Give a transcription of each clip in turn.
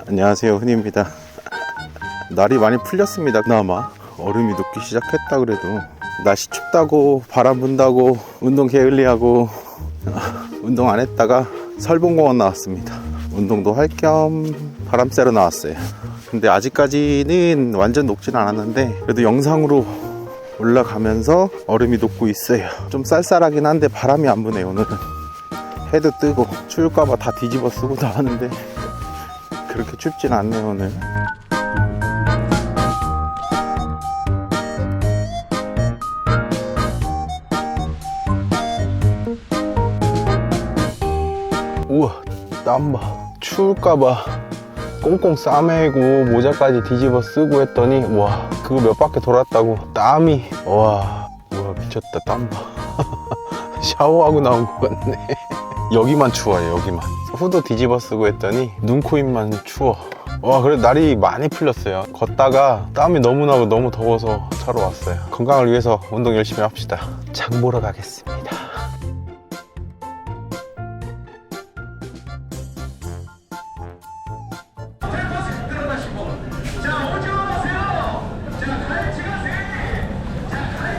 안녕하세요, 흔입니다. 날이 많이 풀렸습니다. 그나마 얼음이 녹기 시작했다. 그래도 날씨 춥다고 바람 분다고 운동 게을리하고 운동 안 했다가 설봉공원 나왔습니다. 운동도 할 겸 바람 쐬러 나왔어요. 근데 아직까지는 완전 녹진 않았는데 그래도 영상으로 올라가면서 얼음이 녹고 있어요. 좀 쌀쌀하긴 한데 바람이 안 부네요. 오늘은 해도 뜨고 추울까봐 다 뒤집어 쓰고 나왔는데 그렇게 춥진 않네요. 오늘 우와, 땀 봐. 추울까봐 꽁꽁 싸매고 모자까지 뒤집어 쓰고 했더니 와, 그거 몇 바퀴 돌았다고 땀이 와 미쳤다. 땀 봐. 샤워하고 나온 것 같네. 여기만 추워요. 여기만. 후드 뒤집어 쓰고 했더니 눈, 코, 입만 추워. 와, 그래 날이 많이 풀렸어요. 걷다가 땀이 너무 나고 너무 더워서 차로 왔어요. 건강을 위해서 운동 열심히 합시다. 장 보러 가겠습니다.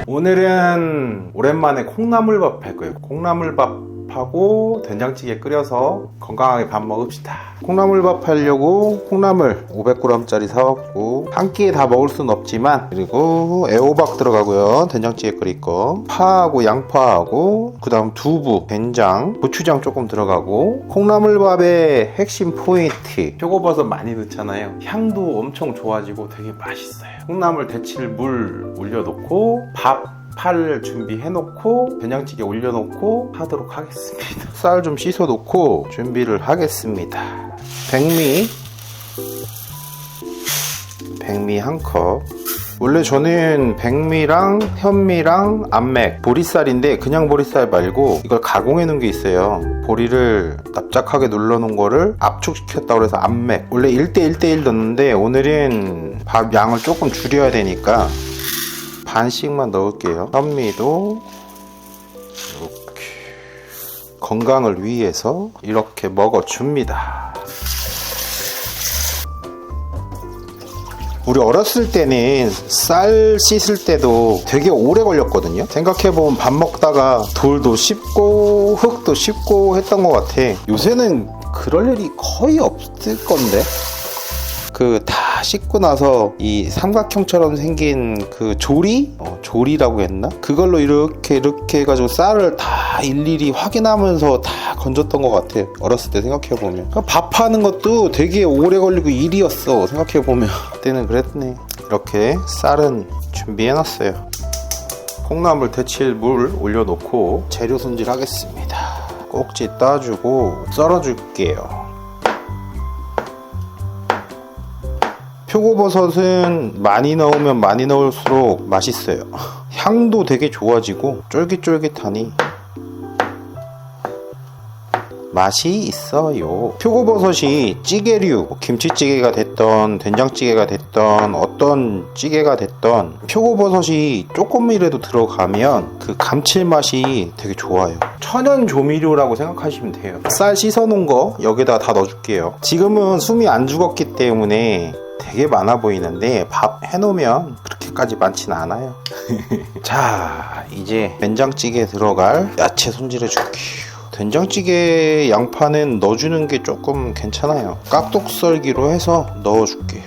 오늘은 오랜만에 콩나물밥 할 거예요. 콩나물밥하고 된장찌개 끓여서 건강하게 밥 먹읍시다. 콩나물밥 하려고 콩나물 500g짜리 사왔고 한 끼에 다 먹을 순 없지만, 그리고 애호박 들어가고요. 된장찌개 끓일 거, 파하고 양파하고 그 다음 두부, 된장, 고추장 조금 들어가고, 콩나물밥의 핵심 포인트 표고버섯 많이 넣잖아요. 향도 엄청 좋아지고 되게 맛있어요. 콩나물 데칠 물 올려놓고 팔 준비해놓고 된장찌개 올려놓고 하도록 하겠습니다. 쌀 좀 씻어놓고 준비를 하겠습니다. 백미 한 컵. 원래 저는 백미랑 현미랑 암맥, 보리쌀인데 그냥 보리쌀 말고 이걸 가공해 놓은 게 있어요. 보리를 납작하게 눌러 놓은 거를 압축시켰다고 해서 암맥. 원래 1대1 넣는데 오늘은 밥 양을 조금 줄여야 되니까 반씩만 넣을게요. 현미도 이렇게 건강을 위해서 이렇게 먹어줍니다. 우리 어렸을 때는 쌀 씻을 때도 되게 오래 걸렸거든요. 생각해보면 밥 먹다가 돌도 씹고 흙도 씹고 했던 것 같아. 요새는 그럴 일이 거의 없을 건데. 다 씻고 나서 이 삼각형처럼 생긴 그 조리? 조리라고 했나? 그걸로 이렇게 해가지고 쌀을 다 일일이 확인하면서 다 건졌던 것 같아. 어렸을 때 생각해보면. 밥하는 것도 되게 오래 걸리고 일이었어. 생각해보면. 그때는 그랬네. 이렇게 쌀은 준비해놨어요. 콩나물 데칠 물 올려놓고 재료 손질 하겠습니다. 꼭지 따주고 썰어줄게요. 표고버섯은 많이 넣으면 많이 넣을수록 맛있어요. 향도 되게 좋아지고 쫄깃쫄깃하니 맛이 있어요. 표고버섯이 찌개류, 김치찌개가 됐던 된장찌개가 됐던 어떤 찌개가 됐던 표고버섯이 조금이라도 들어가면 그 감칠맛이 되게 좋아요. 천연 조미료라고 생각하시면 돼요. 쌀 씻어놓은 거 여기다 다 넣어줄게요. 지금은 숨이 안 죽었기 때문에 되게 많아 보이는데 밥 해놓으면 그렇게까지 많지는 않아요. 자, 이제 된장찌개에 들어갈 야채 손질해 줄게요. 된장찌개 양파는 넣어주는 게 조금 괜찮아요. 깍둑썰기로 해서 넣어줄게요.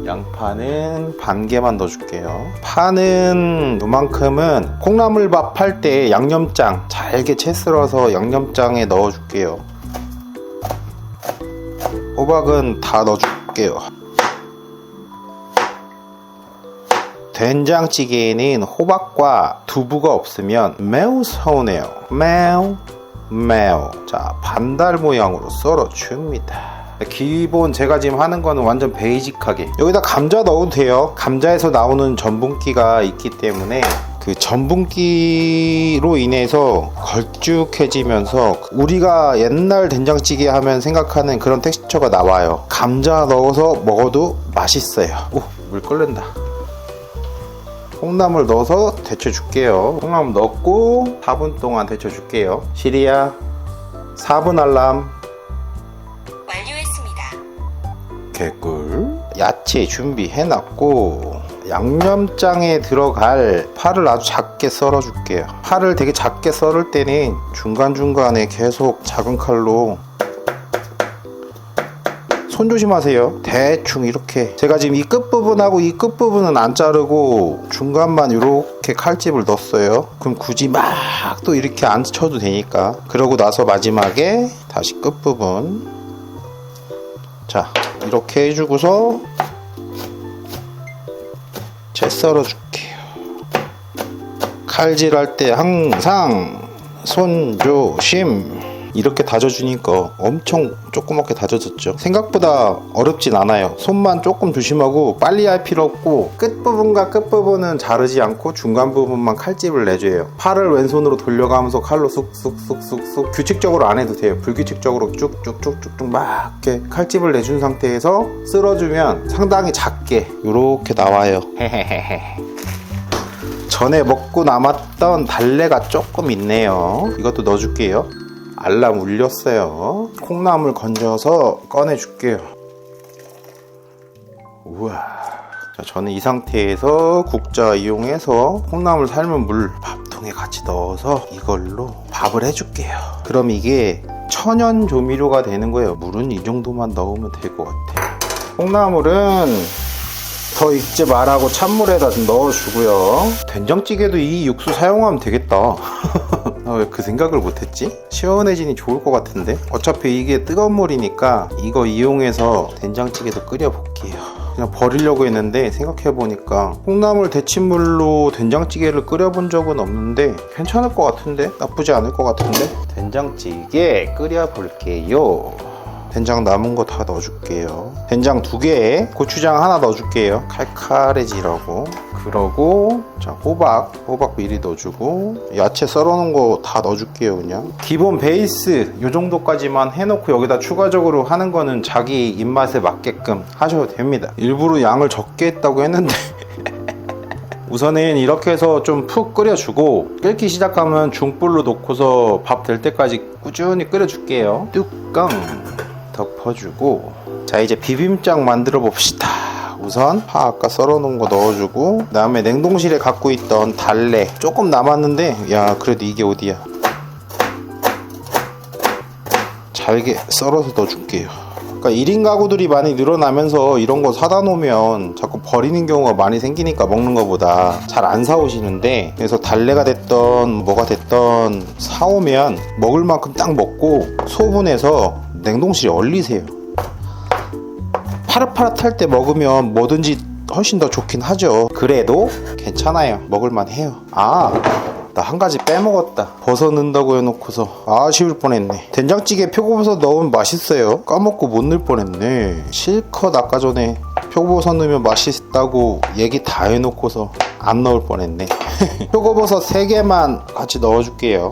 양파는 반 개만 넣어줄게요. 파는 이만큼은 콩나물밥 할 때 양념장 잘게 채 썰어서 양념장에 넣어줄게요. 호박은 다 넣어줄게요. 된장찌개에는 호박과 두부가 없으면 매우 서운해요. 매우. 자, 반달 모양으로 썰어줍니다. 기본 제가 지금 하는 거는 완전 베이직하게. 여기다 감자 넣어도 돼요. 감자에서 나오는 전분기가 있기 때문에 그 전분기로 인해서 걸쭉해지면서 우리가 옛날 된장찌개 하면 생각하는 그런 텍스처가 나와요. 감자 넣어서 먹어도 맛있어요. 오, 물 끓는다. 콩나물 넣어서 데쳐줄게요. 콩나물 넣고 4분 동안 데쳐줄게요. 시리야 4분 알람. 완료했습니다. 개꿀. 야채 준비해놨고 양념장에 들어갈 파를 아주 작게 썰어줄게요. 파를 되게 작게 썰을 때는 중간중간에 계속 작은 칼로 손 조심하세요. 대충 이렇게, 제가 지금 이 끝부분하고 이 끝부분은 안 자르고 중간만 이렇게 칼집을 넣었어요. 그럼 굳이 막 또 이렇게 안 쳐도 되니까. 그러고 나서 마지막에 다시 끝부분, 자 이렇게 해주고서 채 썰어줄게요. 칼질할 때 항상 손 조심. 이렇게 다져주니까 엄청 조그맣게 다져졌죠. 생각보다 어렵진 않아요. 손만 조금 조심하고 빨리 할 필요 없고, 끝부분과 끝부분은 자르지 않고 중간 부분만 칼집을 내줘요. 팔을 왼손으로 돌려가면서 칼로 쑥쑥쑥쑥쑥, 규칙적으로 안 해도 돼요. 불규칙적으로 쭉쭉쭉쭉 막 이렇게 칼집을 내준 상태에서 쓸어주면 상당히 작게 이렇게 나와요. 전에 먹고 남았던 달래가 조금 있네요. 이것도 넣어줄게요. 알람 울렸어요. 콩나물 건져서 꺼내줄게요. 우와. 자, 저는 이 상태에서 국자 이용해서 콩나물 삶은 물 밥통에 같이 넣어서 이걸로 밥을 해줄게요. 그럼 이게 천연 조미료가 되는 거예요. 물은 이 정도만 넣으면 될 것 같아요. 콩나물은 더 익지 말라고 찬물에다 좀 넣어주고요. 된장찌개도 이 육수 사용하면 되겠다. 왜 그 생각을 못했지? 시원해지니 좋을 것 같은데? 어차피 이게 뜨거운 물이니까 이거 이용해서 된장찌개도 끓여볼게요. 그냥 버리려고 했는데 생각해보니까 콩나물 데친물로 된장찌개를 끓여본 적은 없는데 괜찮을 것 같은데? 나쁘지 않을 것 같은데? 된장찌개 끓여볼게요. 된장 남은 거 다 넣어줄게요. 된장 2개에 고추장 하나 넣어줄게요. 칼칼해지라고. 그러고 자 호박 미리 넣어주고, 야채 썰어놓은 거 다 넣어줄게요. 그냥 기본 베이스 요 정도까지만 해놓고 여기다 추가적으로 하는 거는 자기 입맛에 맞게끔 하셔도 됩니다. 일부러 양을 적게 했다고 했는데 우선은 이렇게 해서 좀 푹 끓여주고, 끓기 시작하면 중불로 놓고서 밥 될 때까지 꾸준히 끓여줄게요. 뚜껑 덮어주고, 자 이제 비빔장 만들어 봅시다. 우선 파 아까 썰어놓은 거 넣어주고, 그 다음에 냉동실에 갖고 있던 달래 조금 남았는데, 야 그래도 이게 어디야, 잘게 썰어서 넣어줄게요. 그러니까 1인 가구들이 많이 늘어나면서 이런 거 사다 놓으면 자꾸 버리는 경우가 많이 생기니까, 먹는 거보다 잘 안 사오시는데, 그래서 달래가 됐던 뭐가 됐던 사오면 먹을 만큼 딱 먹고 소분해서 냉동실에 얼리세요. 파릇파릇할 때 먹으면 뭐든지 훨씬 더 좋긴 하죠. 그래도 괜찮아요. 먹을만 해요. 나 한 가지 빼먹었다. 버섯 넣는다고 해놓고서 아쉬울 뻔했네. 된장찌개 표고버섯 넣으면 맛있어요. 까먹고 못 넣을 뻔했네. 실컷 아까 전에 표고버섯 넣으면 맛있다고 얘기 다 해놓고서 안 넣을 뻔했네. 표고버섯 3개만 같이 넣어줄게요.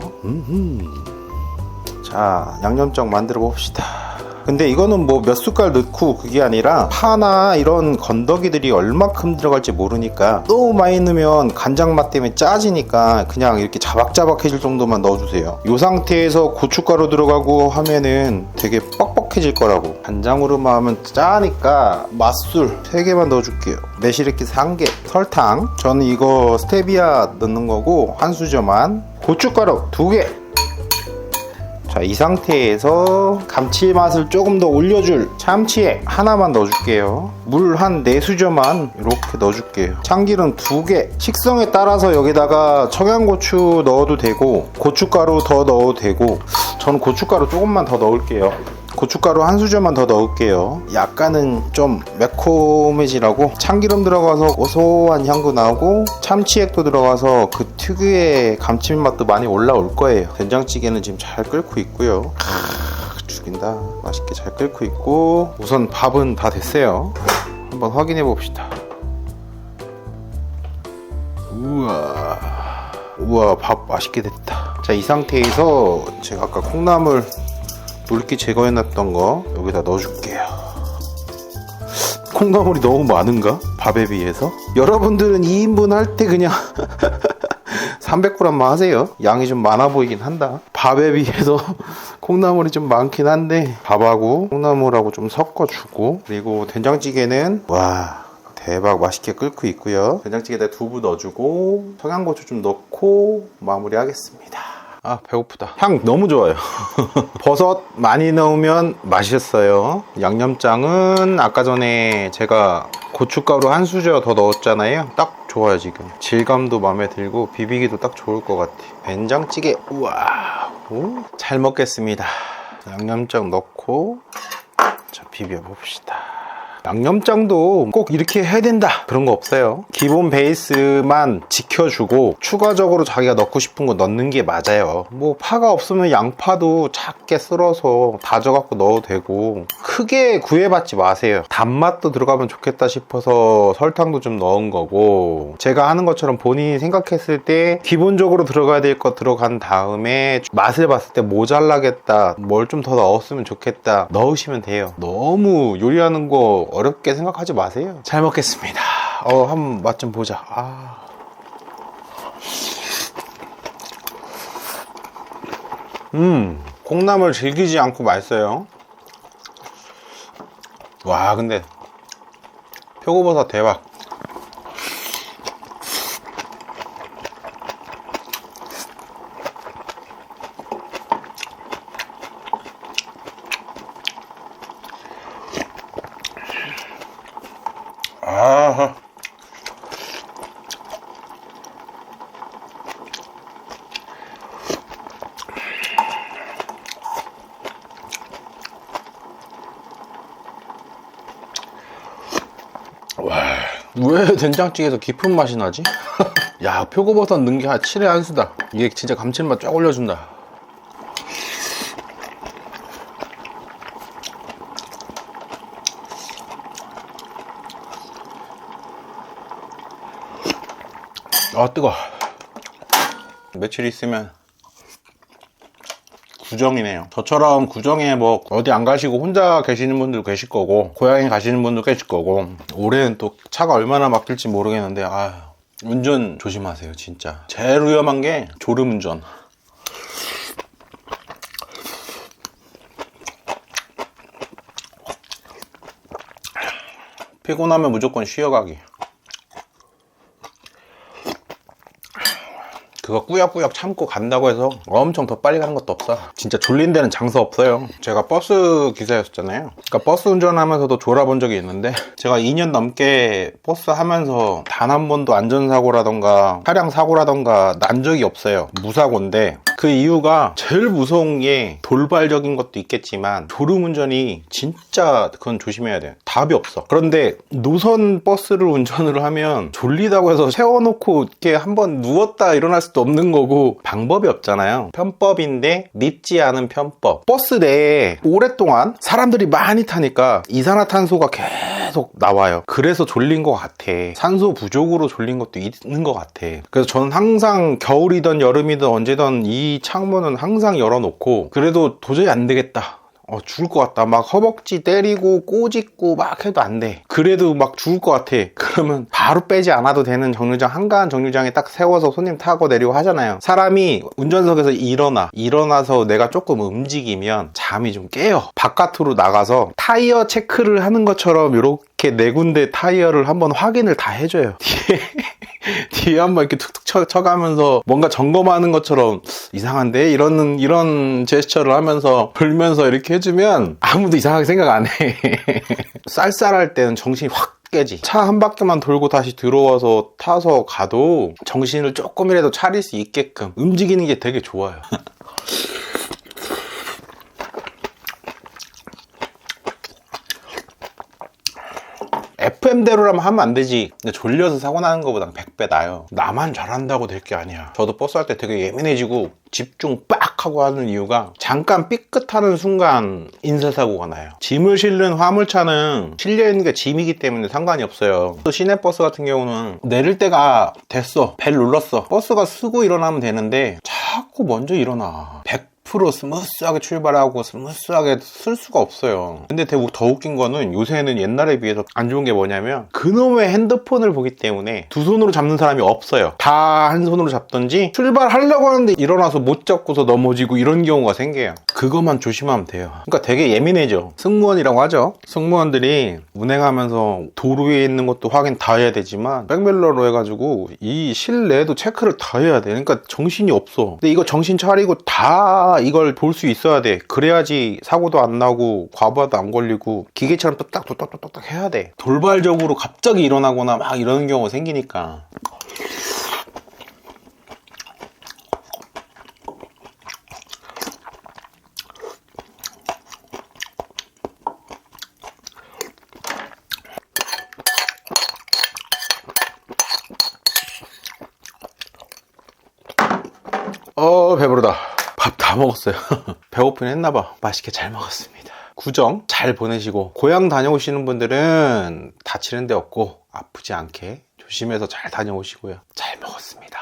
자 양념장 만들어 봅시다. 근데 이거는 뭐 몇 숟갈 넣고 그게 아니라, 파나 이런 건더기들이 얼마큼 들어갈지 모르니까 너무 많이 넣으면 간장 맛 때문에 짜지니까 그냥 이렇게 자박자박해질 정도만 넣어주세요. 이 상태에서 고춧가루 들어가고 하면은 되게 뻑뻑해질 거라고. 간장으로만 하면 짜니까 맛술 3개만 넣어줄게요. 매실액기스 1개, 설탕, 저는 이거 스테비아 넣는 거고 한 수저만, 고춧가루 2개. 자, 이 상태에서 감칠맛을 조금 더 올려줄 참치액 하나만 넣어줄게요. 물 한 4수저만 이렇게 넣어줄게요. 참기름 2개. 식성에 따라서 여기다가 청양고추 넣어도 되고 고춧가루 더 넣어도 되고, 저는 고춧가루 조금만 더 넣을게요. 고춧가루 한 수저만 더 넣을게요. 약간은 좀 매콤해지라고. 참기름 들어가서 고소한 향도 나고, 참치액도 들어가서 그 특유의 감칠맛도 많이 올라올 거예요. 된장찌개는 지금 잘 끓고 있고요. 죽인다. 맛있게 잘 끓고 있고, 우선 밥은 다 됐어요. 한번 확인해 봅시다. 우와 밥 맛있게 됐다. 자, 이 상태에서 제가 아까 콩나물 물기 제거해놨던 거 여기다 넣어줄게요. 콩나물이 너무 많은가? 밥에 비해서? 여러분들은 2인분 할 때 그냥 300g만 하세요. 양이 좀 많아 보이긴 한다. 밥에 비해서 콩나물이 좀 많긴 한데 밥하고 콩나물하고 좀 섞어주고, 그리고 된장찌개는 와 대박 맛있게 끓고 있고요. 된장찌개에다 두부 넣어주고 청양고추 좀 넣고 마무리하겠습니다. 아 배고프다. 향 너무 좋아요. 버섯 많이 넣으면 맛있어요. 양념장은 아까 전에 제가 고춧가루 한 수저 더 넣었잖아요. 딱 좋아요. 지금 질감도 마음에 들고 비비기도 딱 좋을 것 같아. 된장찌개 우와 잘 먹겠습니다. 양념장 넣고 자 비벼 봅시다. 양념장도 꼭 이렇게 해야 된다 그런 거 없어요. 기본 베이스만 지켜주고 추가적으로 자기가 넣고 싶은 거 넣는 게 맞아요. 뭐 파가 없으면 양파도 작게 썰어서 다져갖고 넣어도 되고, 크게 구애받지 마세요. 단맛도 들어가면 좋겠다 싶어서 설탕도 좀 넣은 거고, 제가 하는 것처럼 본인이 생각했을 때 기본적으로 들어가야 될 거 들어간 다음에 맛을 봤을 때 모자라겠다, 뭘 좀 더 넣었으면 좋겠다 넣으시면 돼요. 너무 요리하는 거 어렵게 생각하지 마세요. 잘 먹겠습니다. 한번 맛 좀 보자. 콩나물 질기지 않고 맛있어요. 와 근데 표고버섯 대박. 아하. 와, 왜 된장찌개에서 깊은 맛이 나지? 야, 표고버섯 넣은 게 7의 한 수다. 이게 진짜 감칠맛 쫙 올려준다. 뜨거. 며칠 있으면 구정이네요. 저처럼 구정에 뭐 어디 안 가시고 혼자 계시는 분들 계실 거고, 고향에 가시는 분도 계실 거고, 올해는 또 차가 얼마나 막힐지 모르겠는데 운전 조심하세요. 진짜 제일 위험한 게 졸음운전. 피곤하면 무조건 쉬어가기. 그거 꾸역꾸역 참고 간다고 해서 엄청 더 빨리 가는 것도 없어. 진짜 졸린 데는 장사 없어요. 제가 버스 기사였잖아요. 그러니까 버스 운전하면서도 졸아본 적이 있는데, 제가 2년 넘게 버스 하면서 단 한 번도 안전사고라던가 차량 사고라던가 난 적이 없어요. 무사고인데, 그 이유가 제일 무서운 게 돌발적인 것도 있겠지만 졸음운전이 진짜 그건 조심해야 돼요. 답이 없어. 그런데 노선 버스를 운전을 하면 졸리다고 해서 세워놓고 이렇게 한번 누웠다 일어날 수도 없는 거고, 방법이 없잖아요. 편법인데 믿지 않은 편법. 버스 내에 오랫동안 사람들이 많이 타니까 이산화탄소가 계속 나와요. 그래서 졸린 것 같아. 산소 부족으로 졸린 것도 있는 것 같아. 그래서 저는 항상 겨울이든 여름이든 언제든 이 창문은 항상 열어놓고, 그래도 도저히 안 되겠다, 죽을 것 같다, 막 허벅지 때리고 꼬집고 막 해도 안 돼, 그래도 막 죽을 것 같아, 그러면 바로 빼지 않아도 되는 정류장, 한가한 정류장에 딱 세워서 손님 타고 내리고 하잖아요. 사람이 운전석에서 일어나서 내가 조금 움직이면 잠이 좀 깨요. 바깥으로 나가서 타이어 체크를 하는 것처럼 이렇게 네 군데 타이어를 한번 확인을 다 해줘요. 뒤에 한번 이렇게 툭툭 쳐가면서 뭔가 점검하는 것처럼, 이상한데? 이런 제스처를 하면서 돌면서 이렇게 해주면 아무도 이상하게 생각 안 해. 쌀쌀할 때는 정신이 확 깨지. 차 한 바퀴만 돌고 다시 들어와서 타서 가도 정신을 조금이라도 차릴 수 있게끔 움직이는 게 되게 좋아요. FM대로라면 하면 안 되지. 근데 졸려서 사고 나는 것보단 100배 나아요. 나만 잘한다고 될 게 아니야. 저도 버스 할 때 되게 예민해지고 집중 빡 하고 하는 이유가, 잠깐 삐끗하는 순간 인사사고가 나요. 짐을 실는 화물차는 실려있는 게 짐이기 때문에 상관이 없어요. 또 시내버스 같은 경우는 내릴 때가 됐어, 벨 눌렀어, 버스가 쓰고 일어나면 되는데 자꾸 먼저 일어나. 100% 스무스하게 출발하고 스무스하게 쓸 수가 없어요. 근데 더 웃긴 거는 요새는 옛날에 비해서 안 좋은 게 뭐냐면 그놈의 핸드폰을 보기 때문에 두 손으로 잡는 사람이 없어요. 다 한 손으로 잡던지 출발하려고 하는데 일어나서 못 잡고서 넘어지고 이런 경우가 생겨요. 그것만 조심하면 돼요. 그러니까 되게 예민해져. 승무원이라고 하죠. 승무원들이 운행하면서 도로 위에 있는 것도 확인 다 해야 되지만 백밀러로 해가지고 이 실내에도 체크를 다 해야 돼. 그러니까 정신이 없어. 근데 이거 정신 차리고 다 이걸 볼 수 있어야 돼. 그래야지 사고도 안 나고 과부하도 안 걸리고 기계처럼 또딱또딱또딱 해야 돼. 돌발적으로 갑자기 일어나거나 막 이러는 경우가 생기니까. 배부르다. 밥 다 먹었어요. 배고프긴 했나봐. 맛있게 잘 먹었습니다. 구정 잘 보내시고 고향 다녀오시는 분들은 다치는 데 없고 아프지 않게 조심해서 잘 다녀오시고요. 잘 먹었습니다.